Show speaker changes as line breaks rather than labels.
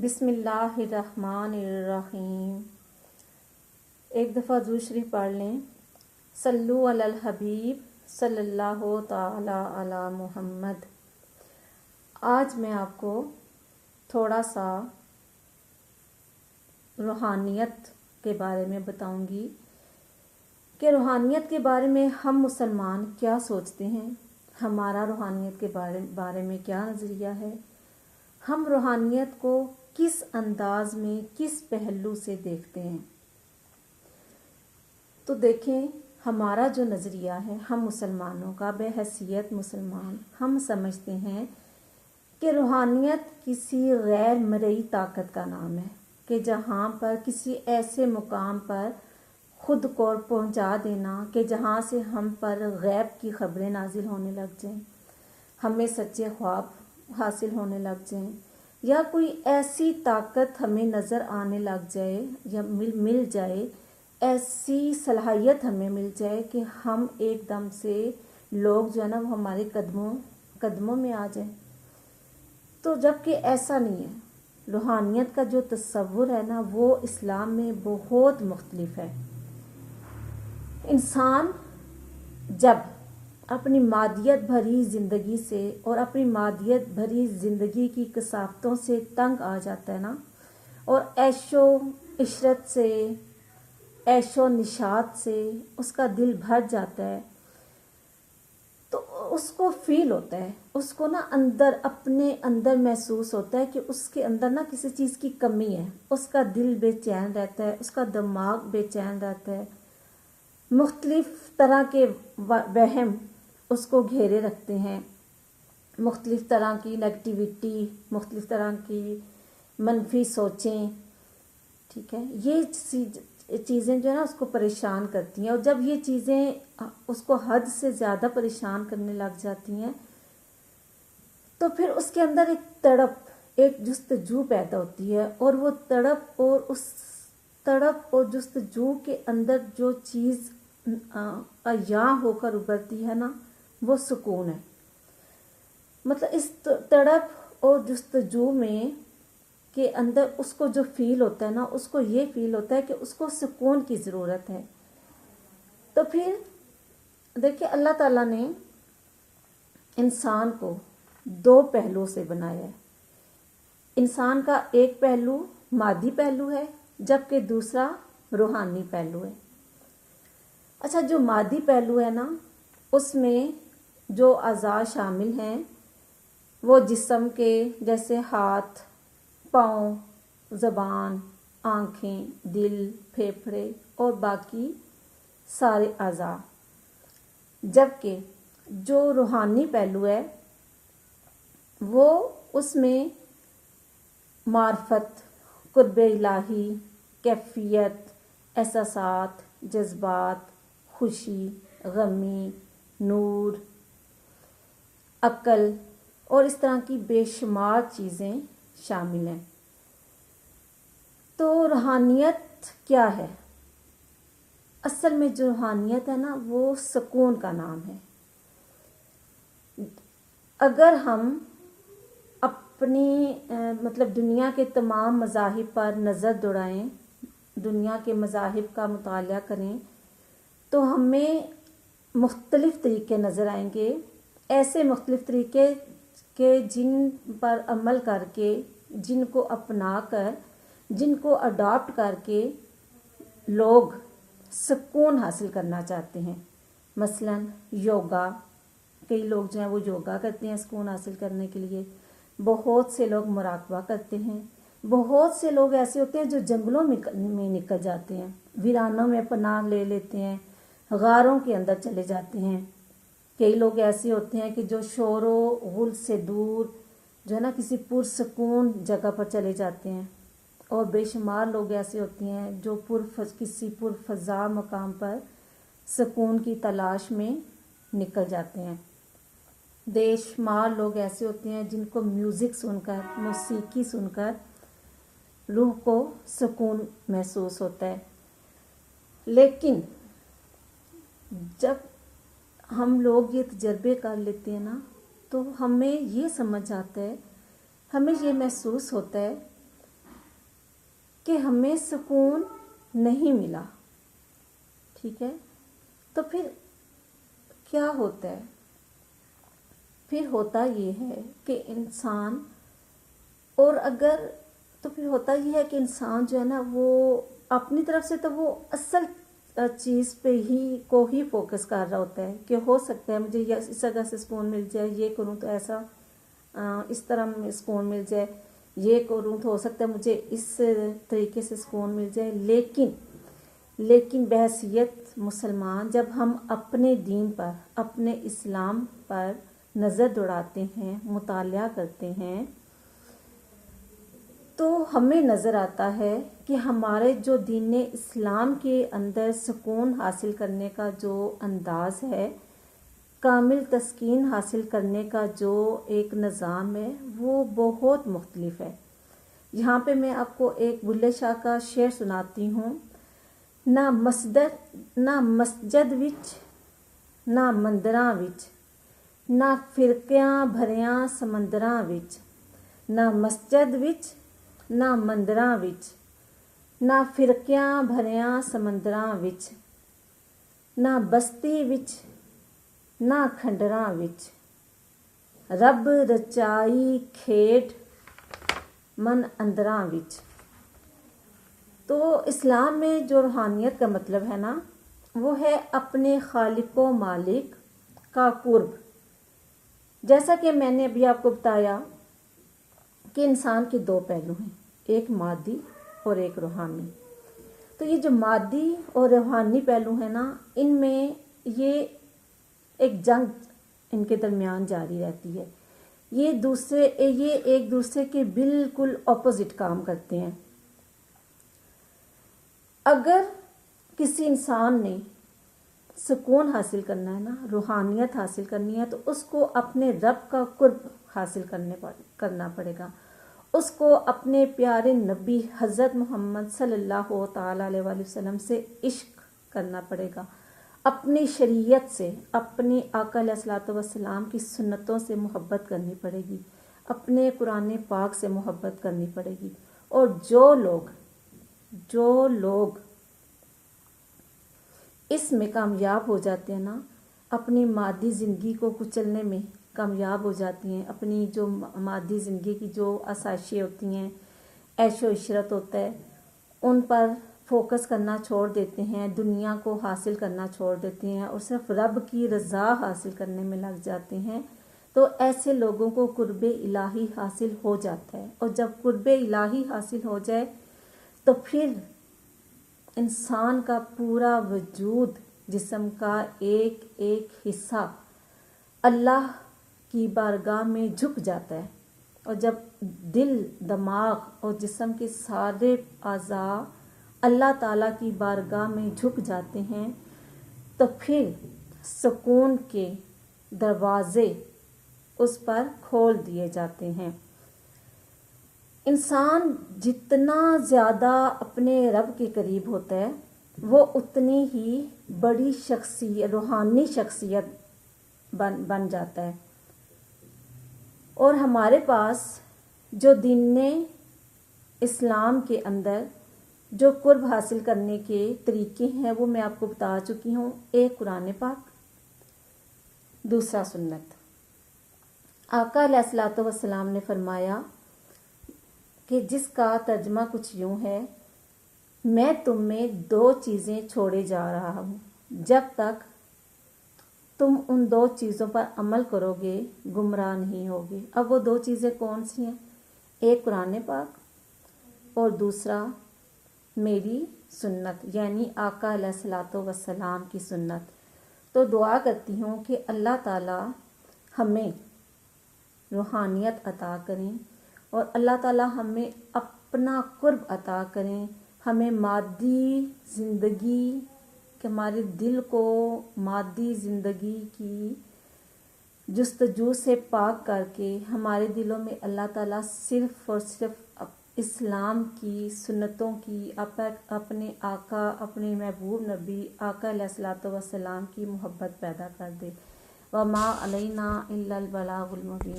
بسم اللہ الرحمن الرحیم۔ ایک دفعہ درود شریف پڑھ لیں۔ صلو علی الحبیب صلی اللہ تعالی علی محمد۔ آج میں آپ کو تھوڑا سا روحانیت کے بارے میں بتاؤں گی کہ روحانیت کے بارے میں ہم مسلمان کیا سوچتے ہیں، ہمارا روحانیت کے بارے میں کیا نظریہ ہے، ہم روحانیت کو کس انداز میں کس پہلو سے دیکھتے ہیں۔ تو دیکھیں، ہمارا جو نظریہ ہے ہم مسلمانوں کا، بحیثیت مسلمان ہم سمجھتے ہیں کہ روحانیت کسی غیر مرئی طاقت کا نام ہے کہ جہاں پر کسی ایسے مقام پر خود کو پہنچا دینا کہ جہاں سے ہم پر غیب کی خبریں نازل ہونے لگ جائیں، ہمیں سچے خواب حاصل ہونے لگ جائیں، یا کوئی ایسی طاقت ہمیں نظر آنے لگ جائے یا مل جائے، ایسی صلاحیت ہمیں مل جائے کہ ہم ایک دم سے لوگ جو ہے نا وہ ہمارے قدموں میں آ جائیں۔ تو جبکہ ایسا نہیں ہے، روحانیت کا جو تصور ہے نا وہ اسلام میں بہت مختلف ہے۔ انسان جب اپنی مادیت بھری زندگی سے اور اپنی مادیت بھری زندگی کی کثافتوں سے تنگ آ جاتا ہے نا، اور عیش و عشرت سے، عیش و نشاط سے اس کا دل بھر جاتا ہے، تو اس کو فیل ہوتا ہے، اس کو نا اپنے اندر محسوس ہوتا ہے کہ اس کے اندر نا کسی چیز کی کمی ہے، اس کا دل بے چین رہتا ہے، اس کا دماغ بے چین رہتا ہے، مختلف طرح کے وہم اس کو گھیرے رکھتے ہیں، مختلف طرح کی نیگیٹیوٹی، مختلف طرح کی منفی سوچیں، ٹھیک ہے، یہ چیزیں جو ہے نا اس کو پریشان کرتی ہیں، اور جب یہ چیزیں اس کو حد سے زیادہ پریشان کرنے لگ جاتی ہیں تو پھر اس کے اندر ایک تڑپ، ایک جستجو پیدا ہوتی ہے، اور وہ تڑپ اور اس تڑپ اور جستجو کے اندر جو چیز عیاں ہو کر ابھرتی ہے نا وہ سکون ہے۔ مطلب اس تڑپ اور جستجو میں کے اندر اس کو جو فیل ہوتا ہے نا، اس کو یہ فیل ہوتا ہے کہ اس کو سکون کی ضرورت ہے۔ تو پھر دیکھیں، اللہ تعالیٰ نے انسان کو دو پہلو سے بنایا ہے۔ انسان کا ایک پہلو مادی پہلو ہے، جبکہ دوسرا روحانی پہلو ہے۔ اچھا، جو مادی پہلو ہے نا اس میں جو اعضاء شامل ہیں وہ جسم کے جیسے ہاتھ، پاؤں، زبان، آنکھیں، دل، پھیپھڑے اور باقی سارے اعضاء، جبکہ جو روحانی پہلو ہے وہ اس میں معرفت، قرب الہی، کیفیت، احساسات، جذبات، خوشی، غمی، نور، عقل اور اس طرح کی بے شمار چیزیں شامل ہیں۔ تو روحانیت کیا ہے؟ اصل میں جو روحانیت ہے نا وہ سکون کا نام ہے۔ اگر ہم اپنی دنیا کے تمام مذاہب پر نظر دوڑائیں، دنیا کے مذاہب کا مطالعہ کریں تو ہمیں مختلف طریقے نظر آئیں گے، ایسے مختلف طریقے کہ جن پر عمل کر کے، جن کو اپنا کر، جن کو اڈاپٹ کر کے لوگ سکون حاصل کرنا چاہتے ہیں۔ مثلا یوگا، کئی لوگ جو ہیں وہ یوگا کرتے ہیں سکون حاصل کرنے کے لیے، بہت سے لوگ مراقبہ کرتے ہیں، بہت سے لوگ ایسے ہوتے ہیں جو جنگلوں میں نکل جاتے ہیں، ویرانوں میں پناہ لے لیتے ہیں، غاروں کے اندر چلے جاتے ہیں۔ کئی لوگ ایسے ہوتے ہیں کہ جو شور و غل سے دور جو ہے نا کسی پرسکون جگہ پر چلے جاتے ہیں، اور بے شمار لوگ ایسے ہوتے ہیں جو کسی پرفضا مقام پر سکون کی تلاش میں نکل جاتے ہیں۔ بے شمار لوگ ایسے ہوتے ہیں جن کو میوزک سن کر، موسیقی سن کر روح کو سکون محسوس ہوتا ہے۔ لیکن جب ہم لوگ یہ تجربے کر لیتے ہیں نا تو ہمیں یہ سمجھ آتا ہے، ہمیں یہ محسوس ہوتا ہے کہ ہمیں سکون نہیں ملا، ٹھیک ہے، تو پھر کیا ہوتا ہے؟ پھر ہوتا یہ ہے کہ انسان، اور اگر تو پھر ہوتا یہ ہے کہ انسان جو ہے نا وہ اپنی طرف سے تو وہ اصل چیز پہ ہی فوکس کر رہا ہوتا ہے کہ ہو سکتا ہے مجھے اس جگہ سے سکون مل جائے، یہ کروں تو ایسا اس طرح میں سکون مل جائے، یہ کروں تو ہو سکتا ہے مجھے اس طریقے سے سکون مل جائے. لیکن بحیثیت مسلمان جب ہم اپنے دین پر، اپنے اسلام پر نظر دوڑاتے ہیں، مطالعہ کرتے ہیں، تو ہمیں نظر آتا ہے کہ ہمارے جو دین اسلام کے اندر سکون حاصل کرنے کا جو انداز ہے، کامل تسکین حاصل کرنے کا جو ایک نظام ہے، وہ بہت مختلف ہے. یہاں پہ میں آپ کو ایک بلے شاہ کا شعر سناتی ہوں. نہ مسجد وچ نہ مندراں وچ، نہ فرقیاں بھریاں سمندراں وچ، نہ مسجد وچ نہ مندراں وچ، نہ فرقیاں بھریاں سمندراں وچ، نہ بستی وچ نہ کھنڈراں وچ، رب رچائی کھیڈ من اندراں وچ. تو اسلام میں جو روحانیت کا مطلب ہے نا، وہ ہے اپنے خالق و مالک کا قرب. جیسا کہ میں نے ابھی آپ کو بتایا کہ انسان کے دو پہلو ہیں، ایک مادی اور ایک روحانی. تو یہ جو مادی اور روحانی پہلو ہے نا، ان میں یہ ایک جنگ ان کے درمیان جاری رہتی ہے. یہ ایک دوسرے کے بالکل اپوزٹ کام کرتے ہیں. اگر کسی انسان نے سکون حاصل کرنا ہے نا، روحانیت حاصل کرنی ہے، تو اس کو اپنے رب کا قرب حاصل کرنا پڑے گا. اس کو اپنے پیارے نبی حضرت محمد صلی اللہ تعالی علیہ وآلہ وسلم سے عشق کرنا پڑے گا. اپنی شریعت سے، اپنے آقا علیہ الصلوۃ والسلام کی سنتوں سے محبت کرنی پڑے گی. اپنے قرآن پاک سے محبت کرنی پڑے گی. اور جو لوگ اس میں کامیاب ہو جاتے ہیں نا، اپنی مادی زندگی کو کچلنے میں کامیاب ہو جاتی ہیں، اپنی جو مادی زندگی کی جو آسائشیں ہوتی ہیں، عیش و عشرت ہوتا ہے، ان پر فوکس کرنا چھوڑ دیتے ہیں، دنیا کو حاصل کرنا چھوڑ دیتے ہیں اور صرف رب کی رضا حاصل کرنے میں لگ جاتے ہیں، تو ایسے لوگوں کو قرب الہی حاصل ہو جاتا ہے. اور جب قرب الہی حاصل ہو جائے تو پھر انسان کا پورا وجود، جسم کا ایک ایک حصہ اللہ کی بارگاہ میں جھک جاتا ہے. اور جب دل، دماغ اور جسم کے سارے اعضاء اللہ تعالیٰ کی بارگاہ میں جھک جاتے ہیں، تو پھر سکون کے دروازے اس پر کھول دیے جاتے ہیں. انسان جتنا زیادہ اپنے رب کے قریب ہوتا ہے، وہ اتنی ہی بڑی روحانی شخصیت بن جاتا ہے. اور ہمارے پاس جو دین اسلام کے اندر جو قرب حاصل کرنے کے طریقے ہیں، وہ میں آپ کو بتا چکی ہوں. ایک قرآن پاک، دوسرا سنت. آقا علیہ الصلوۃ والسلام نے فرمایا کہ جس کا ترجمہ کچھ یوں ہے: میں تم میں دو چیزیں چھوڑے جا رہا ہوں، جب تک تم ان دو چیزوں پر عمل کرو گے گمراہ نہیں ہوگے. اب وہ دو چیزیں کون سی ہیں؟ ایک قرآن پاک اور دوسرا میری سنت، یعنی آقا علیہ الصلوۃ والسلام کی سنت. تو دعا کرتی ہوں کہ اللہ تعالی ہمیں روحانیت عطا کریں اور اللہ تعالی ہمیں اپنا قرب عطا کریں. ہمیں مادی زندگی کہ ہمارے دل کو مادی زندگی کی جستجو سے پاک کر کے ہمارے دلوں میں اللہ تعالیٰ صرف اور صرف اسلام کی سنتوں کی، اپنے آقا، اپنے محبوب نبی آقا علیہ الصلوۃ والسلام کی محبت پیدا کر دے. وما علینا الا البلاغ المبین.